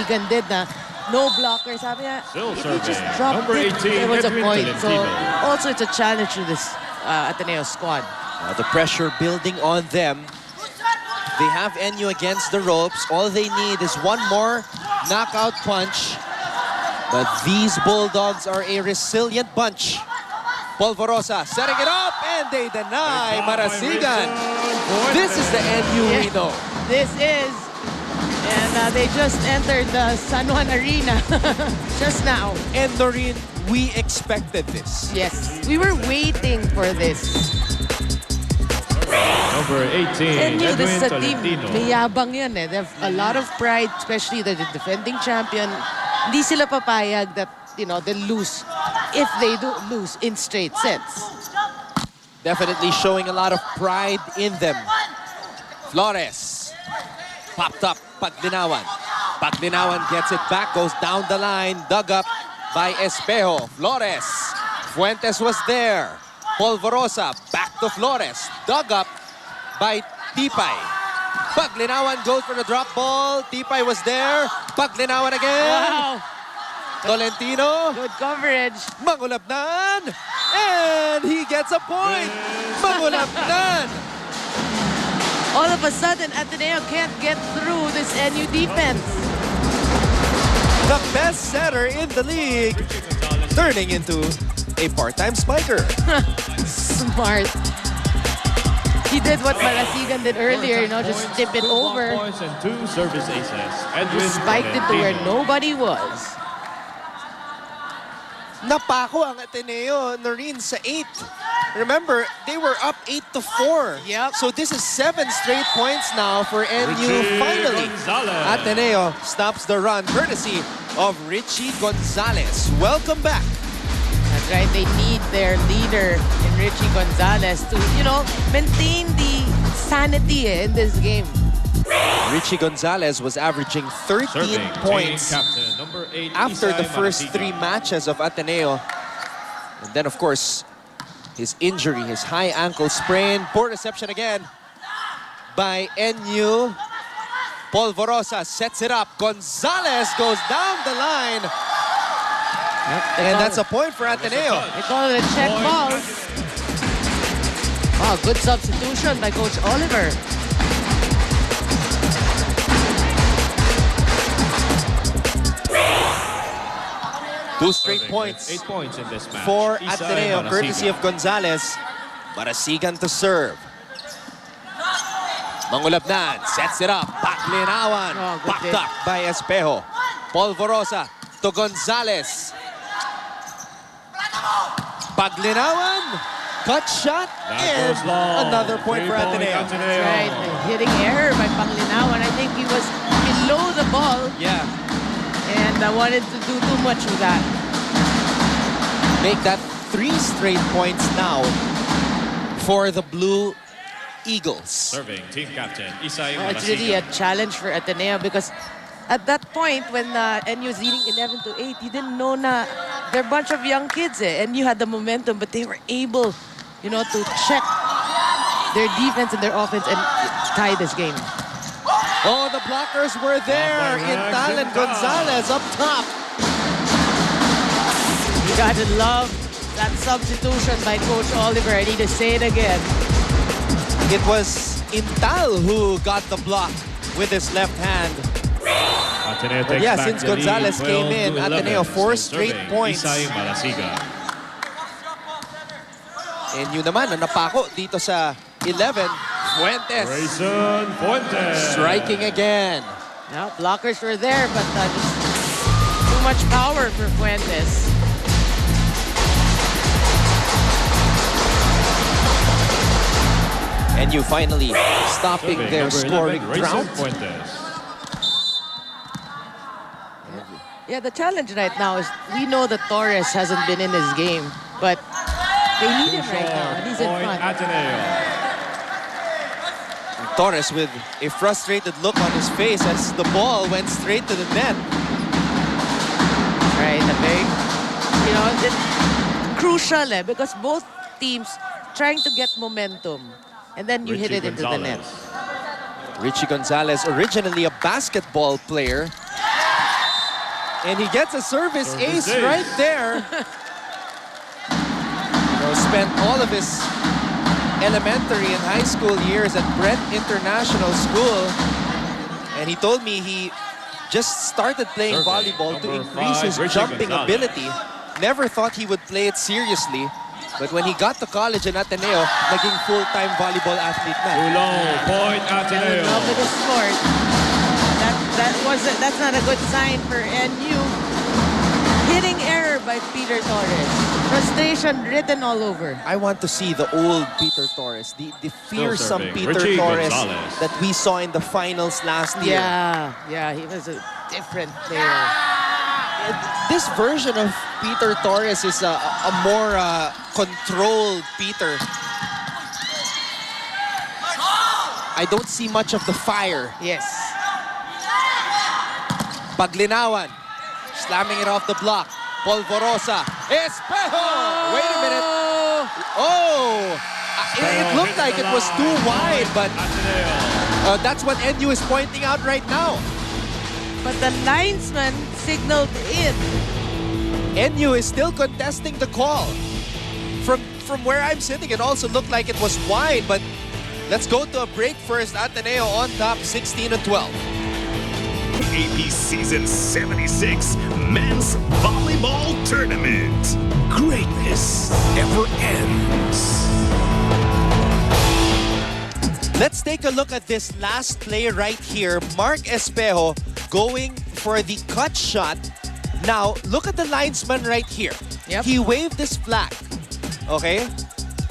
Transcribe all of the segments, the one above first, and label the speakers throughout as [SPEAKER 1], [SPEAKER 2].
[SPEAKER 1] Marasigan did na no blocker. Sabi niya, if he just dropped
[SPEAKER 2] Number
[SPEAKER 1] it,
[SPEAKER 2] 18,
[SPEAKER 1] it was a
[SPEAKER 2] Edwin
[SPEAKER 1] point. So
[SPEAKER 2] Tolentino.
[SPEAKER 1] also it's a challenge to this Ateneo squad.
[SPEAKER 3] The pressure building on them. They have NU against the ropes. All they need is one more knockout punch. But these Bulldogs are a resilient bunch. Polvorosa setting it up, and they deny Marasigan. This is the NU we know.
[SPEAKER 1] This is. And they just entered the San Juan Arena just now.
[SPEAKER 3] And Noreen, we expected this.
[SPEAKER 1] Yes, we were waiting for this.
[SPEAKER 2] Number 18,
[SPEAKER 1] NU, this is a
[SPEAKER 2] Edwin
[SPEAKER 1] team,
[SPEAKER 2] Tolentino.
[SPEAKER 1] mayabang yan eh. They have a lot of pride, especially the defending champion. Hindi sila papayag that, you know, they lose if they do lose in straight sets.
[SPEAKER 3] Definitely showing a lot of pride in them. Flores popped up. Paglinawan. Paglinawan gets it back, goes down the line, dug up by Espejo. Flores. Fuentes was there. Polvorosa back to Flores. Dug up by Tipay. Paglinawan goes for the drop ball. Tipay was there. Paglinawan again.
[SPEAKER 1] Wow!
[SPEAKER 3] Tolentino.
[SPEAKER 1] Good coverage.
[SPEAKER 3] Mangulapnan. And he gets a point. Mangulapnan.
[SPEAKER 1] All of a sudden, Ateneo can't get through this NU defense.
[SPEAKER 3] The best setter in the league, turning into a part-time spiker.
[SPEAKER 1] Smart. He did what Marasigan did earlier, you know, just tip it over.
[SPEAKER 2] Points and 2 service aces.
[SPEAKER 1] Just spiked it to where nobody was.
[SPEAKER 3] Napako ang Ateneo, Noreen, sa 8. Remember, they were up 8-4.
[SPEAKER 1] Yep.
[SPEAKER 3] So this is 7 straight points now for NU. Finally, Ateneo stops the run, courtesy of Richie Gonzalez. Welcome back.
[SPEAKER 1] That's right, they need their leader in Richie Gonzalez to, you know, maintain the sanity in this game.
[SPEAKER 3] Richie Gonzalez was averaging 13
[SPEAKER 2] Serving,
[SPEAKER 3] points
[SPEAKER 2] captain, number 8,
[SPEAKER 3] after the
[SPEAKER 2] Isay
[SPEAKER 3] first
[SPEAKER 2] Marasigan.
[SPEAKER 3] 3 matches of Ateneo. And then, of course, his injury, his high ankle sprain. Poor reception again by NU. Polvorosa sets it up. Gonzalez goes down the line. And that's a point for Ateneo.
[SPEAKER 1] They call it a check ball. Wow, good substitution by Coach Oliver.
[SPEAKER 3] 2 straight points
[SPEAKER 2] 8 points in this match.
[SPEAKER 3] for
[SPEAKER 2] Isay
[SPEAKER 3] Ateneo,
[SPEAKER 2] Marasigan.
[SPEAKER 3] courtesy of Gonzalez. Marasigan to serve. Mangulapnan sets it up. Paglinawan.
[SPEAKER 1] Oh, good
[SPEAKER 3] Backed
[SPEAKER 1] hit.
[SPEAKER 3] up by Espejo. Polvorosa to Gonzalez. Paglinawan. Cut shot.
[SPEAKER 2] That
[SPEAKER 3] And
[SPEAKER 2] goes long.
[SPEAKER 3] another point for
[SPEAKER 2] 3-point
[SPEAKER 3] Ateneo.
[SPEAKER 1] That's right, the hitting error by Panglinawan. I think he was below the ball
[SPEAKER 3] Yeah.
[SPEAKER 1] and I wanted to do too much with that.
[SPEAKER 3] Make that 3 straight points now for the Blue Eagles.
[SPEAKER 2] Serving team captain Isay
[SPEAKER 1] Well, it's really a
[SPEAKER 2] Marasigan.
[SPEAKER 1] challenge for Ateneo because at that point when NU was leading 11-8, you didn't know na they're a bunch of young kids and you had the momentum, but they were able, you know, to check their defense and their offense and tie this game.
[SPEAKER 3] Oh, the blockers were there. Intal and Gonzalez up top.
[SPEAKER 1] You gotta love that substitution by Coach Oliver. I need to say it again.
[SPEAKER 3] It was Intal who got the block with his left hand.
[SPEAKER 2] Ateneo
[SPEAKER 3] But
[SPEAKER 2] takes
[SPEAKER 3] yeah,
[SPEAKER 2] back
[SPEAKER 3] since
[SPEAKER 2] the lead,
[SPEAKER 3] Gonzalez came in,
[SPEAKER 2] 12-11.
[SPEAKER 3] Ateneo 4
[SPEAKER 2] Still
[SPEAKER 3] straight
[SPEAKER 2] serving,
[SPEAKER 3] points.
[SPEAKER 2] Isay Marasigan.
[SPEAKER 3] And yun naman, ang napako dito sa 11, Fuentes.
[SPEAKER 2] Grayson Fuentes.
[SPEAKER 3] Striking again.
[SPEAKER 1] Now, blockers were there, but just too much power for Fuentes.
[SPEAKER 3] And you finally stopping
[SPEAKER 2] Serving,
[SPEAKER 3] their
[SPEAKER 2] number 11,
[SPEAKER 3] scoring
[SPEAKER 2] Grayson
[SPEAKER 3] drought.
[SPEAKER 2] Fuentes.
[SPEAKER 1] Yeah, the challenge right now is we know that Torres hasn't been in his game, but they need him right now, and he's in
[SPEAKER 2] Point
[SPEAKER 1] front.
[SPEAKER 2] Ateneo.
[SPEAKER 3] Torres with a frustrated look on his face as the ball went straight to the net.
[SPEAKER 1] Right, a very, you know, it's crucial because both teams trying to get momentum, and then you hit it into the net.
[SPEAKER 3] Richie Gonzalez, originally a basketball player, And he gets a service
[SPEAKER 2] Service
[SPEAKER 3] ace
[SPEAKER 2] ace.
[SPEAKER 3] right there. Spent all of his elementary and high school years at Brent International School. And he told me he just started playing
[SPEAKER 2] Survey,
[SPEAKER 3] volleyball to
[SPEAKER 2] number
[SPEAKER 3] increase
[SPEAKER 2] 5,
[SPEAKER 3] his
[SPEAKER 2] Richie
[SPEAKER 3] jumping
[SPEAKER 2] Gonzalez.
[SPEAKER 3] ability. Never thought he would play it seriously. But when he got to college in Ateneo, naging full-time volleyball athlete na.
[SPEAKER 2] Tulong, point
[SPEAKER 1] Fell in
[SPEAKER 2] Ateneo.
[SPEAKER 1] love with the sport. That's not a good sign for NU. Hitting error by Peter Torres. Frustration written all over.
[SPEAKER 3] I want to see the old Peter Torres, the fearsome
[SPEAKER 2] serving,
[SPEAKER 3] Peter
[SPEAKER 2] Richie
[SPEAKER 3] Torres
[SPEAKER 2] Gonzalez.
[SPEAKER 3] that we saw in the finals last year.
[SPEAKER 1] Yeah, he was a different player.
[SPEAKER 3] This version of Peter Torres is a more controlled Peter. I don't see much of the fire.
[SPEAKER 1] Yes.
[SPEAKER 3] Paglinawan, slamming it off the block. Polvorosa, Espejo! Wait a minute. Oh! It looked like it was too wide, but
[SPEAKER 2] Ateneo.
[SPEAKER 3] that's what NU is pointing out right now.
[SPEAKER 1] But the linesman signaled in.
[SPEAKER 3] NU is still contesting the call. From where I'm sitting, it also looked like it was wide, but let's go to a break first. Ateneo on top, 16-12.
[SPEAKER 4] AP Season 76 Men's Volleyball Tournament. Greatness never ends.
[SPEAKER 3] Let's take a look at this last play right here. Mark Espejo going for the cut shot. Now, look at the linesman right here.
[SPEAKER 1] Yep.
[SPEAKER 3] He waved this flag, okay?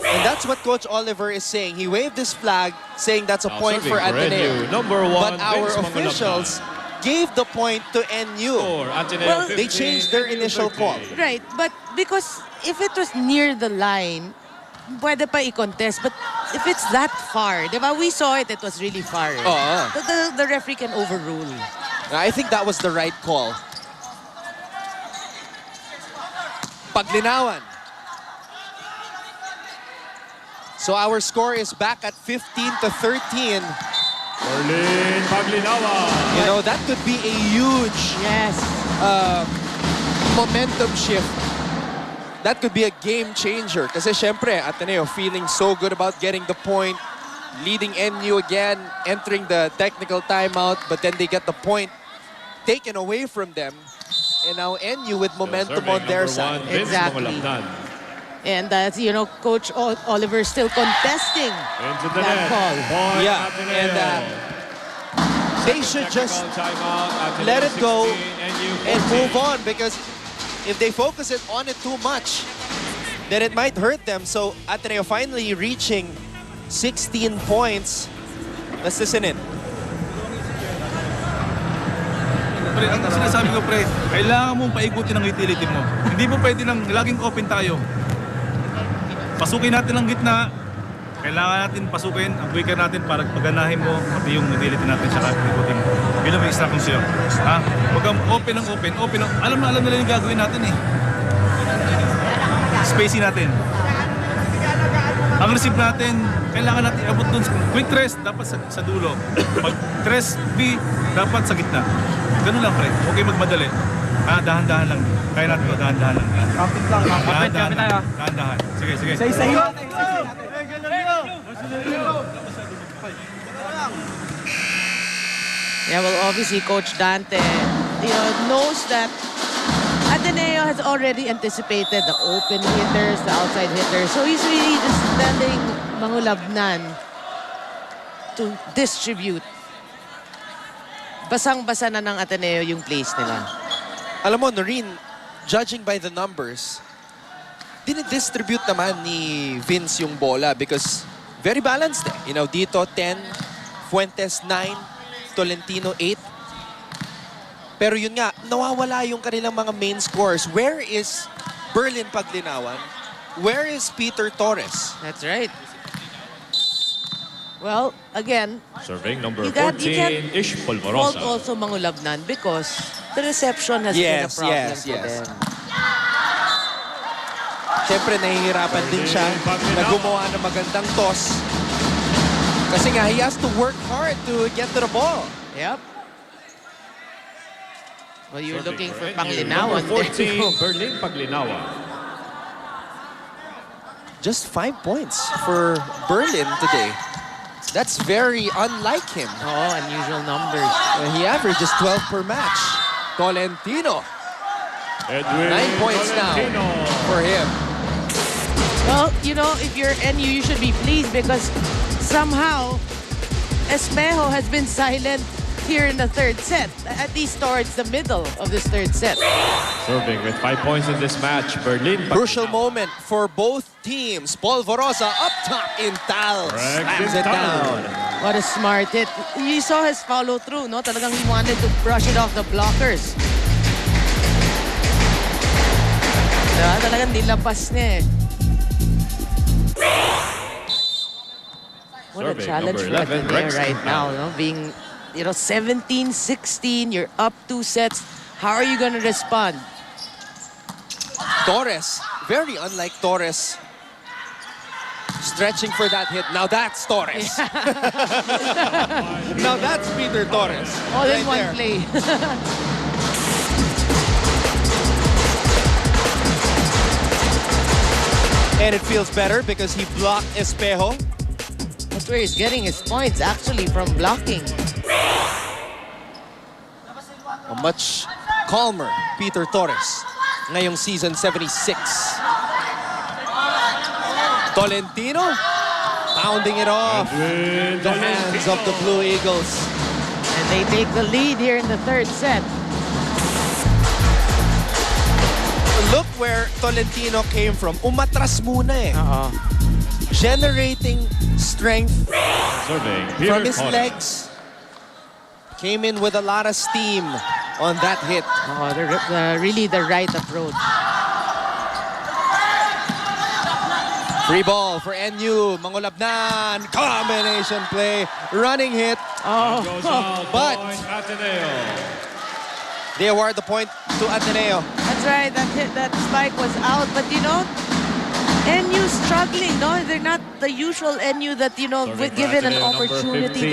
[SPEAKER 3] And that's what Coach Oliver is saying. He waved this flag saying that's a
[SPEAKER 2] Now
[SPEAKER 3] point for
[SPEAKER 2] serving for
[SPEAKER 3] Ateneo.
[SPEAKER 2] NU, number 1,
[SPEAKER 3] But our
[SPEAKER 2] Vince
[SPEAKER 3] officials
[SPEAKER 2] Mangolabnan.
[SPEAKER 3] gave the point to NU.
[SPEAKER 2] For Ateneo,
[SPEAKER 1] Well,
[SPEAKER 3] They
[SPEAKER 2] 15,
[SPEAKER 3] changed their
[SPEAKER 2] NU
[SPEAKER 3] initial
[SPEAKER 2] 30.
[SPEAKER 3] call.
[SPEAKER 1] Right, but because if it was near the line, pwede pa i-contest. But if it's that far, di ba? We saw it was really far. Eh.
[SPEAKER 3] Oo.
[SPEAKER 1] The referee can overrule.
[SPEAKER 3] I think that was the right call. Paglinawan. So our score is back at 15-13.
[SPEAKER 2] Berlin Paglinawan.
[SPEAKER 3] You know, that could be a huge
[SPEAKER 1] Yes.
[SPEAKER 3] momentum shift. That could be a game changer. Kasi syempre, Ateneo feeling so good about getting the point, leading NU again, entering the technical timeout, but then they get the point taken away from them. And now NU with momentum
[SPEAKER 2] Serving,
[SPEAKER 3] on their
[SPEAKER 2] number
[SPEAKER 3] side.
[SPEAKER 2] 1, Vince
[SPEAKER 1] Exactly.
[SPEAKER 2] Mangolabnan.
[SPEAKER 1] And Coach Oliver still contesting
[SPEAKER 2] Into the
[SPEAKER 1] that
[SPEAKER 2] net.
[SPEAKER 1] call.
[SPEAKER 2] Point
[SPEAKER 3] Yeah,
[SPEAKER 2] Ateneo.
[SPEAKER 3] and they should just
[SPEAKER 2] Technical timeout, Ateneo
[SPEAKER 3] let it go
[SPEAKER 2] 16, NU
[SPEAKER 3] and
[SPEAKER 2] 14.
[SPEAKER 3] move on, because if they focus it on it too much, then it might hurt them. So Ateneo finally reaching 16 points. Let's listen in.
[SPEAKER 5] Pre, ang sinasabi ko, pre, kailangan mong paikutin ang utility mo. Hindi mo pwede lang laging open tayo. Pasukin natin ang gitna. Kailangan natin pasukin ang breaker natin para paganahin mo pati yung utility natin sa ikutin mo. Yun ang may instruction sa'yo. Ha? Huwag kang open ang open. Open ang, alam nila yung gagawin natin eh. Spacing natin. Ang receive natin, kailangan natin abot dun. Quick rest, dapat sa dulo. Pag rest B, dapat sa gitna. Ganun lang, pre. Okay magmadali. Dahan-dahan lang. Kaya natin ito, dahan-dahan lang.
[SPEAKER 6] Kapit lang, kapit tayo.
[SPEAKER 5] Dahan-dahan. Sige, sige.
[SPEAKER 6] Isa-isa.
[SPEAKER 1] Yeah, well, obviously, Coach Dante, knows that Ateneo has already anticipated the open hitters, the outside hitters. So he's really just telling Mangolabnan to distribute. Basang-basa na ng Ateneo yung plays nila.
[SPEAKER 3] Alam mo, Noreen, judging by the numbers, dinidistribute naman ni Vince yung bola because very balanced eh. Dito 10, Fuentes 9, Tolentino 8. Pero yun nga, nawawala yung kanilang mga main scores. Where is Berlin Paglinawan? Where is Peter Torres?
[SPEAKER 1] That's right. Well, again,
[SPEAKER 2] Serving number
[SPEAKER 1] You can't-
[SPEAKER 2] 14, Ish
[SPEAKER 1] fault
[SPEAKER 2] Polvorosa.
[SPEAKER 1] also Mangolabnan because the reception has been a problem for them.
[SPEAKER 3] Siyempre, nahihirapan din siya na gumawa ng magandang toss. Kasi nga, he has to work hard to get to the ball.
[SPEAKER 1] Yep. Well, you're looking for
[SPEAKER 2] NU,
[SPEAKER 1] Panglinawan.
[SPEAKER 2] Number 14, Berlin Panglinawan.
[SPEAKER 3] Just 5 points for Berlin today. That's very unlike him.
[SPEAKER 1] Oh, unusual numbers.
[SPEAKER 3] He averages 12 per match. Tolentino,
[SPEAKER 2] Edwin
[SPEAKER 3] 9 points
[SPEAKER 2] Tolentino.
[SPEAKER 3] now for him.
[SPEAKER 1] Well, you know, if you're NU, you should be pleased because somehow Espejo has been silent here in the third set, at least towards the middle of this third set.
[SPEAKER 2] Serving with 5 points in this match, Berlin
[SPEAKER 3] Crucial
[SPEAKER 2] Panglinawan.
[SPEAKER 3] moment for both teams. Polvorosa up top in Tal. Slams it down.
[SPEAKER 1] What a smart hit. You saw his follow through, no? Talagang he wanted to brush it off the blockers. Diba? Talagang nilapas niya eh. What a
[SPEAKER 2] Serving
[SPEAKER 1] challenge
[SPEAKER 2] number
[SPEAKER 1] for
[SPEAKER 2] 11,
[SPEAKER 1] Ateneo
[SPEAKER 2] Rex
[SPEAKER 1] right now,
[SPEAKER 2] Quintana.
[SPEAKER 1] no? Being, 17-16, you're up 2 sets. How are you gonna respond?
[SPEAKER 3] Torres, very unlike Torres. Stretching for that hit. Now that's Torres. Now that's Peter Torres.
[SPEAKER 1] All in
[SPEAKER 3] right
[SPEAKER 1] one
[SPEAKER 3] there.
[SPEAKER 1] play.
[SPEAKER 3] And it feels better because he blocked Espejo.
[SPEAKER 1] That's where he's getting his points, actually, from blocking.
[SPEAKER 3] A much calmer Peter Torres ngayong season 76. Tolentino pounding it off
[SPEAKER 2] Edwin
[SPEAKER 3] the hands of the Blue Eagles.
[SPEAKER 1] And they take the lead here in the third set.
[SPEAKER 3] Look where Tolentino came from. Umatras muna eh. Generating strength
[SPEAKER 2] Serving
[SPEAKER 3] from
[SPEAKER 2] Peter
[SPEAKER 3] his
[SPEAKER 2] Connor.
[SPEAKER 3] legs. Came in with a lot of steam on that hit.
[SPEAKER 1] Really the right approach.
[SPEAKER 3] Free ball for NU. Mangulabnan. Combination play. Running hit.
[SPEAKER 2] Goes out,
[SPEAKER 3] But-
[SPEAKER 2] point Ateneo.
[SPEAKER 3] They award the point to Ateneo.
[SPEAKER 1] That's right, that spike was out. But you know, NU struggling, no? They're not the usual NU that,
[SPEAKER 2] Serving for
[SPEAKER 1] given an
[SPEAKER 2] Ateneo, number
[SPEAKER 1] opportunity.
[SPEAKER 2] 15.